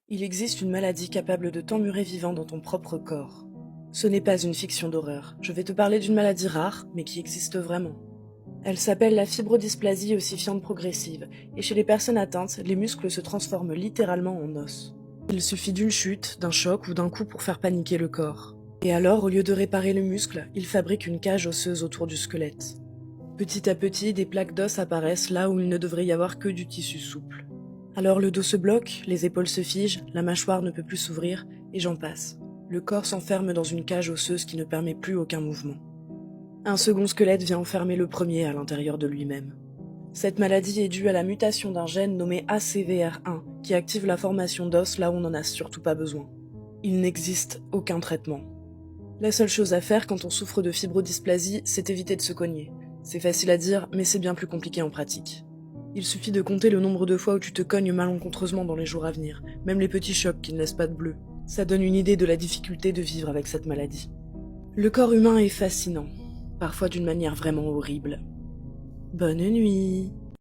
Il existe une maladie capable de t'emmurer vivant dans ton propre corps. Ce n'est pas une fiction d'horreur. Je vais te parler d'une maladie rare, mais qui existe vraiment. Elle s'appelle la fibrodysplasie ossifiante progressive, et chez les personnes atteintes, les muscles se transforment littéralement en os. Il suffit d'une chute, d'un choc ou d'un coup pour faire paniquer le corps. Et alors, au lieu de réparer le muscle, il fabrique une cage osseuse autour du squelette. Petit à petit, des plaques d'os apparaissent là où il ne devrait y avoir que du tissu souple. Alors le dos se bloque, les épaules se figent, la mâchoire ne peut plus s'ouvrir, et j'en passe. Le corps s'enferme dans une cage osseuse qui ne permet plus aucun mouvement. Un second squelette vient enfermer le premier à l'intérieur de lui-même. Cette maladie est due à la mutation d'un gène nommé ACVR1, qui active la formation d'os là où on n'en a surtout pas besoin. Il n'existe aucun traitement. La seule chose à faire quand on souffre de fibrodysplasie, c'est éviter de se cogner. C'est facile à dire, mais c'est bien plus compliqué en pratique. Il suffit de compter le nombre de fois où tu te cognes malencontreusement dans les jours à venir, même les petits chocs qui ne laissent pas de bleu. Ça donne une idée de la difficulté de vivre avec cette maladie. Le corps humain est fascinant, parfois d'une manière vraiment horrible. Bonne nuit.